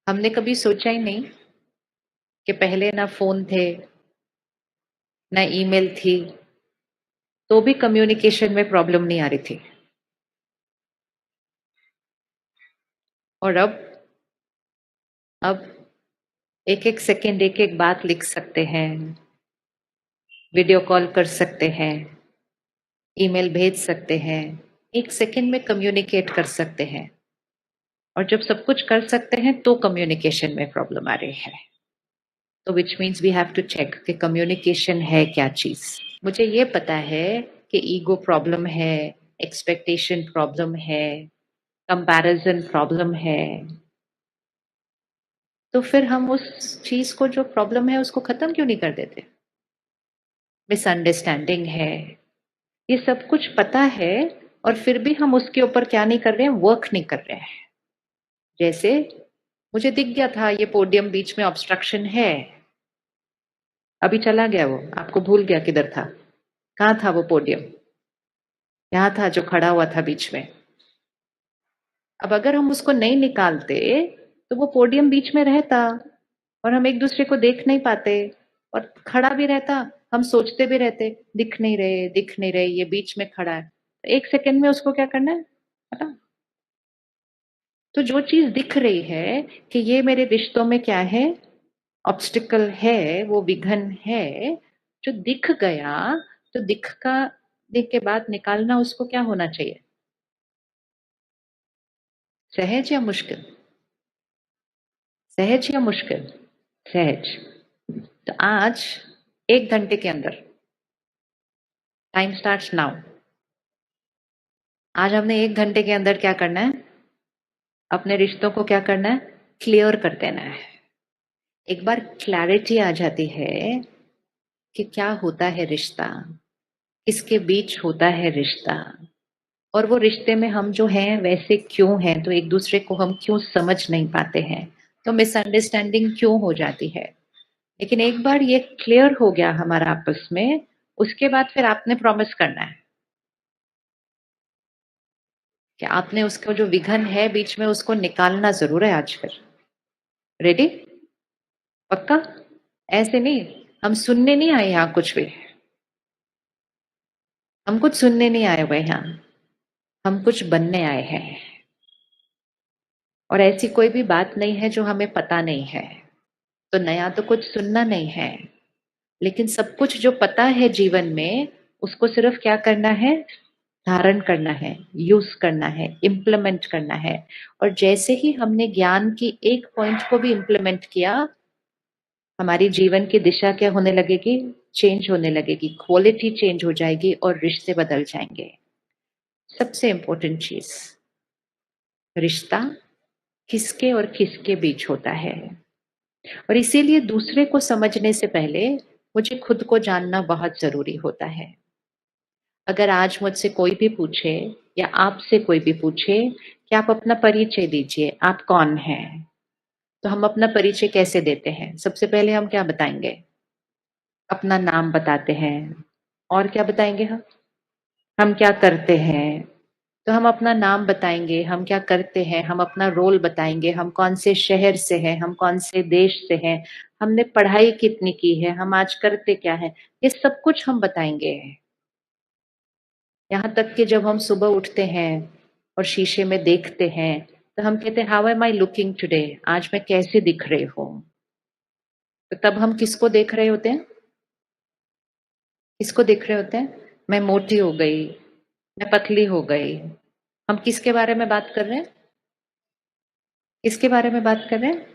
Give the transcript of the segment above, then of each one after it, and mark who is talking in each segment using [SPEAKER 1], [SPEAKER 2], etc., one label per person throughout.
[SPEAKER 1] हमने कभी सोचा ही नहीं कि पहले ना फ़ोन थे, ना ईमेल थी, तो भी कम्युनिकेशन में प्रॉब्लम नहीं आ रही थी। और अब एक-एक सेकंड एक-एक बात लिख सकते हैं, वीडियो कॉल कर सकते हैं, ईमेल भेज सकते हैं, 1 सेकंड में कम्युनिकेट कर सकते हैं। और जब सब कुछ कर सकते हैं तो कम्युनिकेशन में प्रॉब्लम आ रही है। तो which means we have to check कि कम्युनिकेशन है क्या चीज़। मुझे ये पता है कि ईगो प्रॉब्लम है, एक्सपेक्टेशन प्रॉब्लम है, कंपैरिजन प्रॉब्लम है। तो फिर हम उस चीज़ को जो प्रॉब्लम है उसको खत्म क्यों नहीं कर देते? मिसअंडरस्टैंडिंग है, ये सब कुछ पता है और फिर भी हम उसके ऊपर क्या नहीं कर रहे हैं, वर्क नहीं कर रहे हैं। जैसे मुझे दिख गया था ये पोडियम बीच में ऑब्स्ट्रक्शन है, अभी चला गया वो, आपको भूल गया किधर था। कहाँ था वो पोडियम? यहाँ था जो खड़ा हुआ था बीच में। अब अगर हम उसको नहीं निकालते तो वो पोडियम बीच में रहता और हम एक दूसरे को देख नहीं पाते और खड़ा भी रहता, हम सोचते भी रहते दिख नहीं रहे, ये बीच में खड़ा है। तो 1 सेकंड में उसको क्या करना है? हटा। तो जो चीज़ दिख रही है कि ये मेरे रिश्तों में क्या है? ऑब्स्टिकल है, वो विघन है, जो दिख गया, तो दिख के बाद निकालना उसको क्या होना चाहिए? सहज या मुश्किल? सहज या मुश्किल? सहज। तो आज 1 घंटे के अंदर, टाइम स्टार्ट्स नाउ। आज हमने 1 घंटे के अंदर क्या करना है? अपने रिश्तों को क्या करना है? क्लियर कर देना है। एक बार क्लैरिटी आ जाती है कि क्या होता है रिश्ता, किसके बीच होता है रिश्ता, और वो रिश्ते में हम जो हैं वैसे क्यों हैं, तो एक दूसरे को हम क्यों समझ नहीं पाते हैं, तो मिसअंडरस्टैंडिंग क्यों हो जाती है। लेकिन एक बार ये क्लियर हो गया हमारा आपस में, उसके बाद फिर आपने प्रॉमिस करना है कि आपने उसको जो विघन है बीच में उसको निकालना जरूर है आज फिर। रेडी? पक्का? ऐसे नहीं, हम सुनने नहीं आए यहाँ कुछ भी, हम कुछ सुनने नहीं आए हुए यहाँ, हम कुछ बनने आए हैं। और ऐसी कोई भी बात नहीं है जो हमें पता नहीं है। तो नया तो कुछ सुनना नहीं है, लेकिन सब कुछ जो पता है जीवन में, उसको सिर्फ क्या करना है? धारण करना है, यूज करना है, इम्प्लीमेंट करना है। और जैसे ही हमने ज्ञान की एक पॉइंट को भी इम्प्लीमेंट किया, हमारी जीवन की दिशा क्या होने लगेगी? चेंज होने लगेगी, क्वालिटी चेंज हो जाएगी और रिश्ते बदल जाएंगे। सबसे इंपॉर्टेंट चीज, रिश्ता किसके और किसके बीच होता है। और इसीलिए दूसरे को समझने से पहले मुझे खुद को जानना बहुत जरूरी होता है। अगर आज मुझसे कोई भी पूछे या आपसे कोई भी पूछे कि आप अपना परिचय दीजिए, आप कौन हैं, तो हम अपना परिचय कैसे देते हैं? सबसे पहले हम क्या बताएंगे? अपना नाम बताते हैं। और क्या बताएंगे हम क्या करते हैं? तो हम अपना नाम बताएंगे, हम क्या करते हैं, हम अपना रोल बताएंगे, हम कौन से शहर से हैं, हम कौन से देश से हैं, हमने पढ़ाई कितनी की है, हम आज करते क्या है, ये सब कुछ हम बताएंगे। यहाँ तक कि जब हम सुबह उठते हैं और शीशे में देखते हैं, तो हम कहते हैं how am I looking today, आज मैं कैसे दिख रही हूँ। तो तब हम किसको देख रहे होते हैं? किसको देख रहे होते हैं? मैं मोटी हो गई, मैं पतली हो गई। हम किसके बारे में बात कर रहे हैं? किसके बारे में बात कर रहे हैं?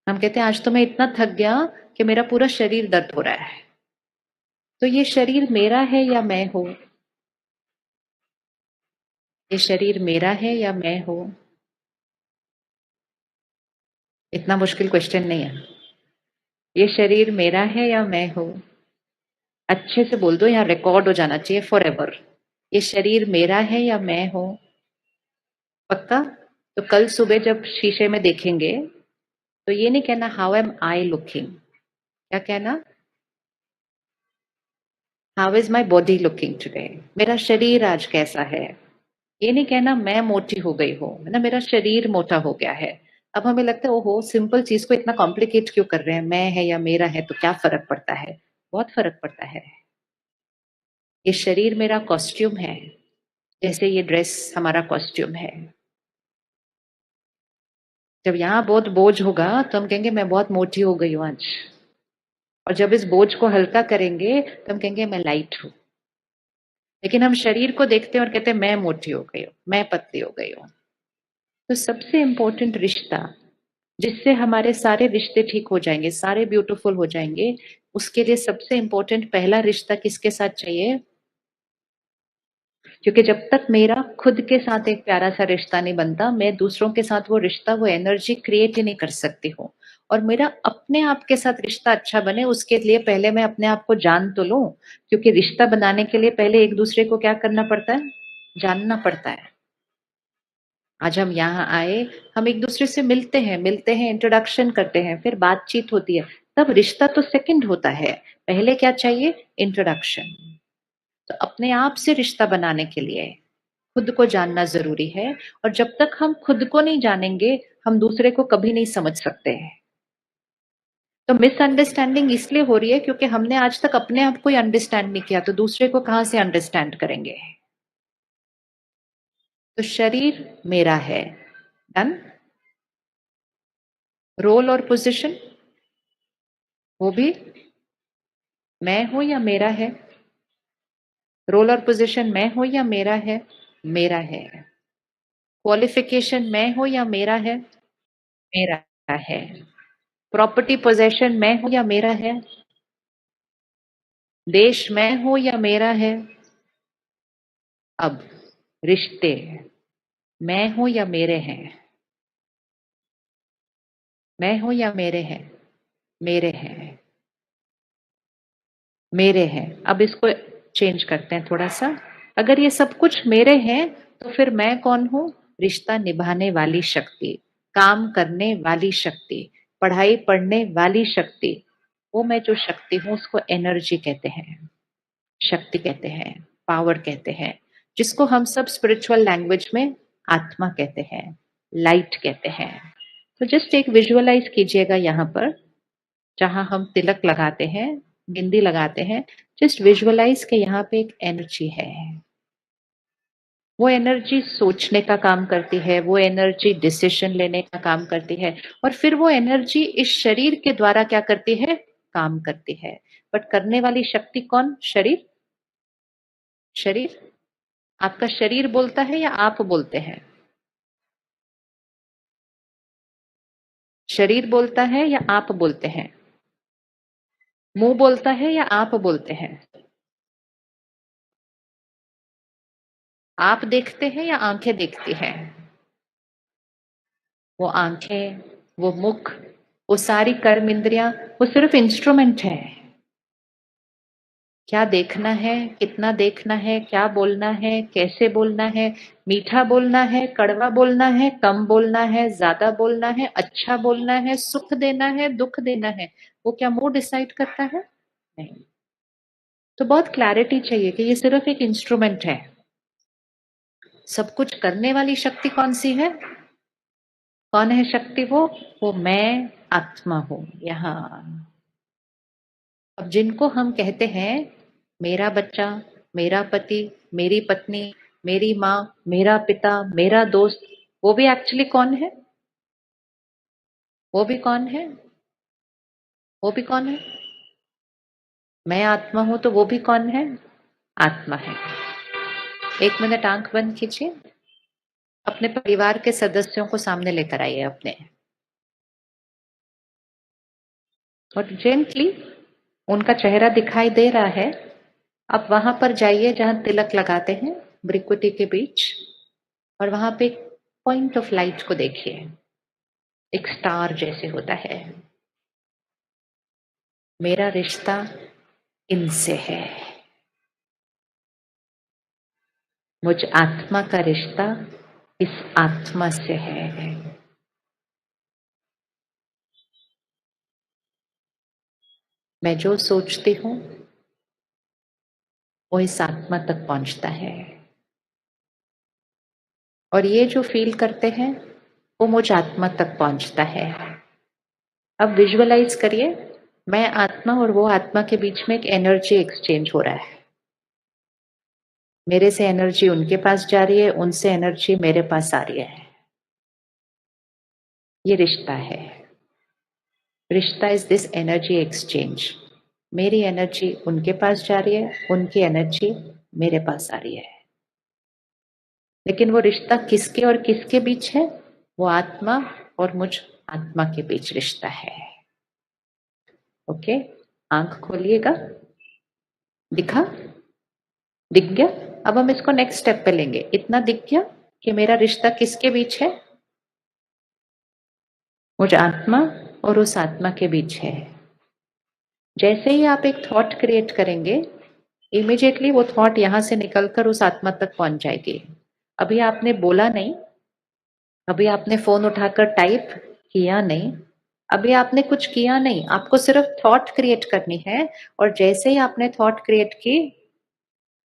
[SPEAKER 1] हम कहते हैं आज तो मैं इतना थक गया कि मेरा पूरा शरीर दर्द हो रहा है। तो ये शरीर मेरा है या मैं हूँ? ये शरीर मेरा है या मैं हूँ? इतना मुश्किल क्वेश्चन नहीं है। ये शरीर मेरा है या मैं हूँ? अच्छे से बोल दो, यहाँ रिकॉर्ड हो जाना चाहिए फॉर एवर। ये शरीर मेरा है या मैं हूँ? पक्का? तो कल सुबह जब शीशे में देखेंगे तो ये नहीं कहना हाउ एम आई लुकिंग, क्या कहना? How is my body looking today, मेरा शरीर आज कैसा है। ये नहीं कहना मैं मोटी हो गई हूँ, है ना, मेरा शरीर मोटा हो गया है। अब हमें लगता है ओहो सिंपल चीज को इतना कॉम्प्लिकेट क्यों कर रहे हैं, मैं है या मेरा है तो क्या फर्क पड़ता है। बहुत फर्क पड़ता है। ये शरीर मेरा कॉस्ट्यूम है, जैसे ये ड्रेस हमारा कॉस्ट्यूम है। जब यहाँ बहुत बोझ होगा तो हम कहेंगे मैं बहुत मोटी हो गई हूँ आज, और जब इस बोझ को हल्का करेंगे तो हम कहेंगे मैं लाइट हूँ। लेकिन हम शरीर को देखते हैं और कहते हैं मैं मोटी हो गई हूँ, मैं पतली हो गई हूँ। तो सबसे इम्पोर्टेंट रिश्ता, जिससे हमारे सारे रिश्ते ठीक हो जाएंगे, सारे ब्यूटीफुल हो जाएंगे, उसके लिए सबसे इम्पोर्टेंट पहला रिश्ता किसके साथ चाहिए? क्योंकि जब तक मेरा खुद के साथ एक प्यारा सा रिश्ता नहीं बनता, मैं दूसरों के साथ वो रिश्ता, वो एनर्जी क्रिएट ही नहीं कर सकती हूँ। और मेरा अपने आप के साथ रिश्ता अच्छा बने, उसके लिए पहले मैं अपने आप को जान तो लूं। क्योंकि रिश्ता बनाने के लिए पहले एक दूसरे को क्या करना पड़ता है? जानना पड़ता है। आज हम यहाँ आए, हम एक दूसरे से मिलते हैं, इंट्रोडक्शन करते हैं, फिर बातचीत होती है, तब रिश्ता तो सेकंड होता है। पहले क्या चाहिए? इंट्रोडक्शन। तो अपने आप से रिश्ता बनाने के लिए खुद को जानना जरूरी है। और जब तक हम खुद को नहीं जानेंगे, हम दूसरे को कभी नहीं समझ सकते हैं। तो मिसअंडरस्टैंडिंग इसलिए हो रही है क्योंकि हमने आज तक अपने आप को ही अंडरस्टैंड नहीं किया, तो दूसरे को कहां से अंडरस्टैंड करेंगे। तो शरीर मेरा है, डन। रोल और पोजीशन, वो भी मैं हूं या मेरा है? रोल और पोजीशन मैं हूं या मेरा है? मेरा है। क्वालिफिकेशन मैं हूं या मेरा है? मेरा है। प्रॉपर्टी पोजेशन मैं हूं या मेरा है? देश मैं हूं या मेरा है? अब रिश्ते मैं हूं या मेरे हैं? मैं हूं या मेरे हैं? मेरे हैं। मेरे हैं। अब इसको चेंज करते हैं थोड़ा सा। अगर ये सब कुछ मेरे हैं, तो फिर मैं कौन हूं? रिश्ता निभाने वाली शक्ति, काम करने वाली शक्ति, पढ़ाई पढ़ने वाली शक्ति। वो मैं जो शक्ति हूं उसको एनर्जी कहते हैं, शक्ति कहते हैं, पावर कहते हैं, जिसको हम सब स्पिरिचुअल लैंग्वेज में आत्मा कहते हैं, लाइट कहते हैं। तो जस्ट एक विजुअलाइज कीजिएगा यहाँ पर, जहां हम तिलक लगाते हैं, बिंदी लगाते हैं, जस्ट विजुअलाइज के यहाँ पे एक एनर्जी है। वो एनर्जी सोचने का काम करती है, वो एनर्जी डिसीजन लेने का काम करती है, और फिर वो एनर्जी इस शरीर के द्वारा क्या करती है? काम करती है। बट करने वाली शक्ति कौन? शरीर। शरीर। आपका शरीर बोलता है या आप बोलते हैं? शरीर बोलता है या आप बोलते हैं? मुंह बोलता है या आप बोलते हैं? आप देखते हैं या आंखें देखती हैं? वो आंखें, वो मुख, वो सारी कर्म इंद्रियां, वो सिर्फ इंस्ट्रूमेंट है। क्या देखना है, कितना देखना है, क्या बोलना है, कैसे बोलना है, मीठा बोलना है, कड़वा बोलना है, कम बोलना है, ज्यादा बोलना है, अच्छा बोलना है, सुख देना है, दुख देना है, वो क्या मुंह डिसाइड करता है? नहीं। तो बहुत क्लैरिटी चाहिए कि ये सिर्फ एक इंस्ट्रूमेंट है। सब कुछ करने वाली शक्ति कौन सी है? कौन है शक्ति? वो मैं आत्मा हूं यहाँ। अब जिनको हम कहते हैं मेरा बच्चा, मेरा पति, मेरी पत्नी, मेरी माँ, मेरा पिता, मेरा दोस्त, वो भी एक्चुअली कौन है? वो भी कौन है? वो भी कौन है? मैं आत्मा हूं तो वो भी कौन है? आत्मा है। एक मिनट आंख बंद कीजिए। अपने परिवार के सदस्यों को सामने लेकर आइए अपने, और जेंटली उनका चेहरा दिखाई दे रहा है। आप वहां पर जाइए जहां तिलक लगाते हैं, भ्रिकुटी के बीच, और वहां पे एक पॉइंट ऑफ लाइट को देखिए, एक स्टार जैसे होता है। मेरा रिश्ता इनसे है। मुझ आत्मा का रिश्ता इस आत्मा से है। मैं जो सोचती हूँ वो इस आत्मा तक पहुंचता है। और ये जो फील करते हैं वो मुझ आत्मा तक पहुंचता है। अब विजुअलाइज करिए, मैं आत्मा और वो आत्मा के बीच में एक एनर्जी एक्सचेंज हो रहा है। मेरे से एनर्जी उनके पास जा रही है, उनसे एनर्जी मेरे पास आ रही है। ये रिश्ता है। रिश्ता इज दिस एनर्जी एक्सचेंज। मेरी एनर्जी उनके पास जा रही है, उनकी एनर्जी मेरे पास आ रही है। लेकिन वो रिश्ता किसके और किसके बीच है? वो आत्मा और मुझ आत्मा के बीच रिश्ता है। ओके, आंख खोलिएगा। दिखा? दिख गया? अब हम इसको नेक्स्ट स्टेप पे लेंगे। इतना दिख गया कि मेरा रिश्ता किसके बीच है? मुझ आत्मा और उस आत्मा के बीच है। जैसे ही आप एक थॉट क्रिएट करेंगे, इमीडिएटली वो थॉट यहां से निकलकर उस आत्मा तक पहुंच जाएगी। अभी आपने बोला नहीं, अभी आपने फोन उठाकर टाइप किया नहीं, अभी आपने कुछ किया नहीं, आपको सिर्फ थॉट क्रिएट करनी है। और जैसे ही आपने थॉट क्रिएट की,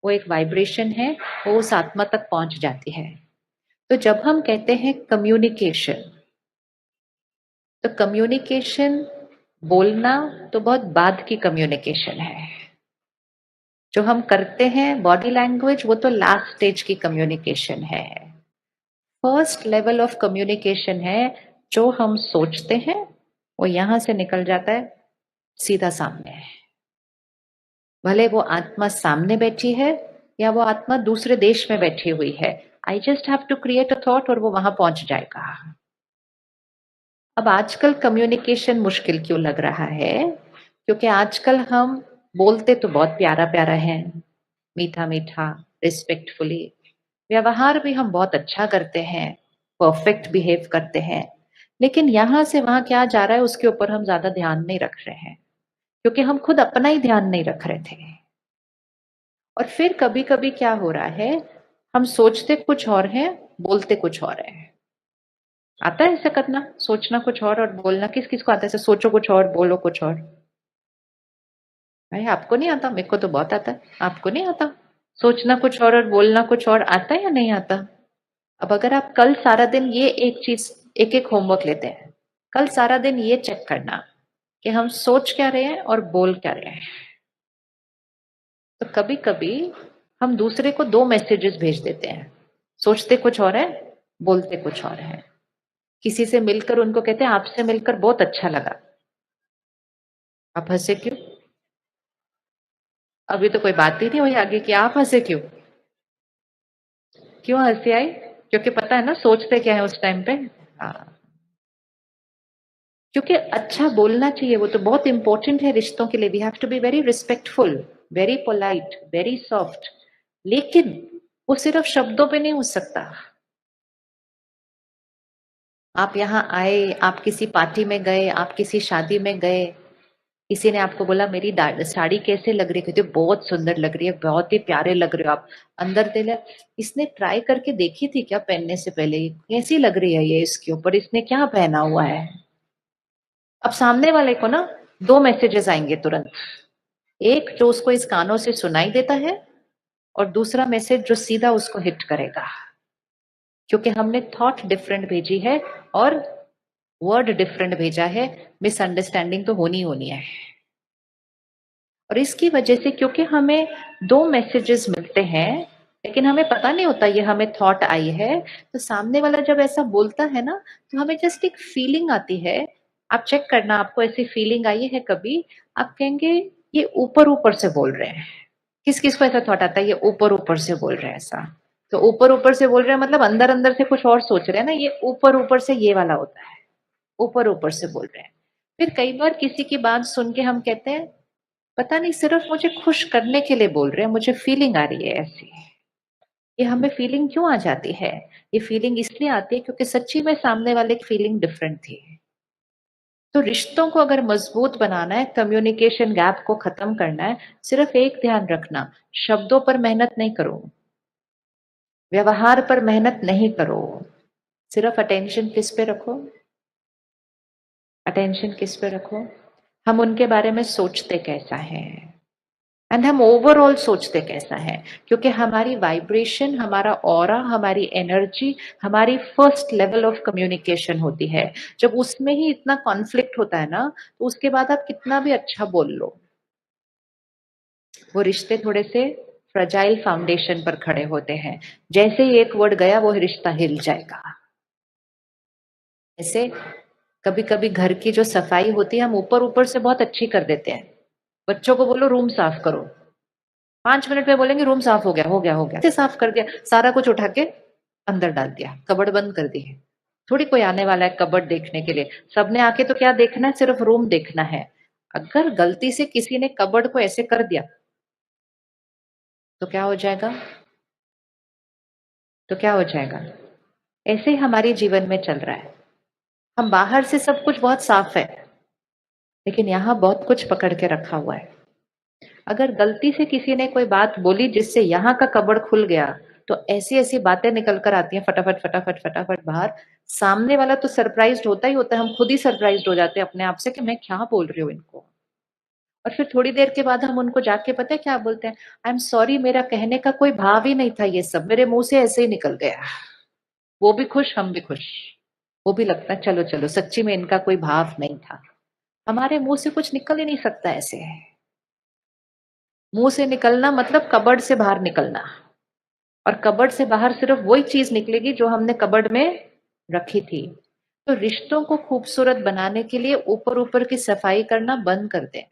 [SPEAKER 1] वो एक वाइब्रेशन है, वो उस आत्मा तक पहुंच जाती है। तो जब हम कहते हैं कम्युनिकेशन, तो कम्युनिकेशन बोलना तो बहुत बाद की कम्युनिकेशन है। जो हम करते हैं बॉडी लैंग्वेज, वो तो लास्ट स्टेज की कम्युनिकेशन है। फर्स्ट लेवल ऑफ कम्युनिकेशन है जो हम सोचते हैं, वो यहां से निकल जाता है सीधा सामने। भले वो आत्मा सामने बैठी है या वो आत्मा दूसरे देश में बैठी हुई है, I just have to create a thought और वो वहां पहुंच जाएगा। अब आजकल कम्युनिकेशन मुश्किल क्यों लग रहा है? क्योंकि आजकल हम बोलते तो बहुत प्यारा प्यारा है, मीठा मीठा, रिस्पेक्टफुली, व्यवहार भी हम बहुत अच्छा करते हैं, परफेक्ट बिहेव करते हैं। लेकिन यहां से वहां क्या जा रहा है उसके ऊपर हम ज्यादा ध्यान नहीं रख रहे हैं, क्योंकि हम खुद अपना ही ध्यान नहीं रख रहे थे। और फिर कभी कभी क्या हो रहा है, हम सोचते कुछ और है, बोलते कुछ और है। आता है ऐसा करना? सोचना कुछ और बोलना किस किस को आता है? ऐसे सोचो कुछ और, बोलो कुछ और। भाई आपको नहीं आता? मेरे को तो बहुत आता है। आपको नहीं आता? सोचना कुछ और बोलना कुछ और आता है या नहीं आता? अब अगर आप कल सारा दिन ये एक चीज, एक एक होमवर्क लेते हैं, कल सारा दिन ये चेक करना कि हम सोच क्या रहे हैं और बोल क्या रहे हैं। तो कभी कभी हम दूसरे को दो मैसेजेस भेज देते हैं, सोचते कुछ और है, बोलते कुछ और है। किसी से मिलकर उनको कहते हैं आपसे मिलकर बहुत अच्छा लगा। आप हंसे क्यों? अभी तो कोई बात ही नहीं हुई आगे की, आप हंसे क्यों? क्यों हंसी आई? क्योंकि पता है ना सोचते क्या है उस टाइम पे। हाँ, क्योंकि अच्छा बोलना चाहिए, वो तो बहुत इंपॉर्टेंट है रिश्तों के लिए। We have to be very respectful, very polite, very soft. लेकिन वो सिर्फ शब्दों पे नहीं हो सकता। आप यहाँ आए, आप किसी पार्टी में गए, आप किसी शादी में गए, किसी ने आपको बोला मेरी साड़ी कैसे लग रही है, कहते हो बहुत सुंदर लग रही है, बहुत ही प्यारे लग रहे हो आप। अंदर दिल है, इसने ट्राई करके देखी थी क्या पहनने से पहले, कैसी लग रही है ये इसके ऊपर, इसने क्या पहना हुआ है? अब सामने वाले को ना दो मैसेजेस आएंगे तुरंत। एक जो उसको इस कानों से सुनाई देता है, और दूसरा मैसेज जो सीधा उसको हिट करेगा, क्योंकि हमने थॉट डिफरेंट भेजी है और वर्ड डिफरेंट भेजा है। मिसअंडरस्टैंडिंग तो होनी होनी है। और इसकी वजह से, क्योंकि हमें दो मैसेजेस मिलते हैं लेकिन हमें पता नहीं होता ये हमें थॉट आई है, तो सामने वाला जब ऐसा बोलता है ना, तो हमें जस्ट एक फीलिंग आती है। आप चेक करना, आपको ऐसी फीलिंग आई है कभी? आप कहेंगे ये ऊपर ऊपर से बोल रहे हैं। किस किस को ऐसा थॉट आता है ये ऊपर ऊपर से बोल रहे हैं ऐसा? तो ऊपर ऊपर से बोल रहे हैं मतलब अंदर अंदर से कुछ और सोच रहे हैं ना, ये ऊपर ऊपर से ये वाला होता है, ऊपर ऊपर से बोल रहे हैं। फिर कई बार किसी की बात सुन के हम कहते हैं पता नहीं सिर्फ मुझे खुश करने के लिए बोल रहे हैं, मुझे फीलिंग आ रही है ऐसी। ये हमें फीलिंग क्यों आ जाती है? ये फीलिंग इसलिए आती है क्योंकि सच्ची में सामने वाले की फीलिंग डिफरेंट थी। तो रिश्तों को अगर मजबूत बनाना है, कम्युनिकेशन गैप को खत्म करना है, सिर्फ एक ध्यान रखना, शब्दों पर मेहनत नहीं करो, व्यवहार पर मेहनत नहीं करो, सिर्फ अटेंशन किस पे रखो? अटेंशन किस पे रखो? हम उनके बारे में सोचते कैसा है, एंड हम ओवरऑल सोचते कैसा है, क्योंकि हमारी वाइब्रेशन, हमारा ऑरा, हमारी एनर्जी, हमारी फर्स्ट लेवल ऑफ कम्युनिकेशन होती है। जब उसमें ही इतना कॉन्फ्लिक्ट होता है ना, तो उसके बाद आप कितना भी अच्छा बोल लो, वो रिश्ते थोड़े से फ्रजाइल फाउंडेशन पर खड़े होते हैं। जैसे ही एक वर्ड गया वो रिश्ता हिल जाएगा। ऐसे कभी कभी घर की जो सफाई होती है हम ऊपर ऊपर से बहुत अच्छी कर देते हैं। बच्चों को बोलो रूम साफ करो, 5 मिनट में बोलेंगे रूम साफ हो गया हो गया हो गया, ऐसे साफ कर दिया, सारा कुछ उठा के अंदर डाल दिया, कबर्ड बंद कर दी है। थोड़ी कोई आने वाला है कबर्ड देखने के लिए, सबने आके तो क्या देखना है, सिर्फ रूम देखना है। अगर गलती से किसी ने कबर्ड को ऐसे कर दिया तो क्या हो जाएगा, तो क्या हो जाएगा। ऐसे ही हमारे जीवन में चल रहा है। हम बाहर से सब कुछ बहुत साफ है, लेकिन यहाँ बहुत कुछ पकड़ के रखा हुआ है। अगर गलती से किसी ने कोई बात बोली जिससे यहाँ का कबर्ड खुल गया, तो ऐसी ऐसी बातें निकल कर आती हैं फटाफट फटाफट फटाफट बाहर। सामने वाला तो सरप्राइज्ड होता ही होता है, हम खुद ही सरप्राइज्ड हो जाते हैं अपने आप से कि मैं क्या बोल रही हूँ इनको। और फिर थोड़ी देर के बाद हम उनको जाके पता है क्या बोलते हैं, आई एम सॉरी, मेरा कहने का कोई भाव ही नहीं था, ये सब मेरे मुंह से ऐसे ही निकल गया। वो भी खुश, हम भी खुश। वो भी लगता है चलो चलो, सच्ची में इनका कोई भाव नहीं था। हमारे मुंह से कुछ निकल ही नहीं सकता ऐसे। मुंह से निकलना मतलब कबर्ड से बाहर निकलना, और कबर्ड से बाहर सिर्फ वही चीज निकलेगी जो हमने कबर्ड में रखी थी। तो रिश्तों को खूबसूरत बनाने के लिए ऊपर ऊपर की सफाई करना बंद कर दें।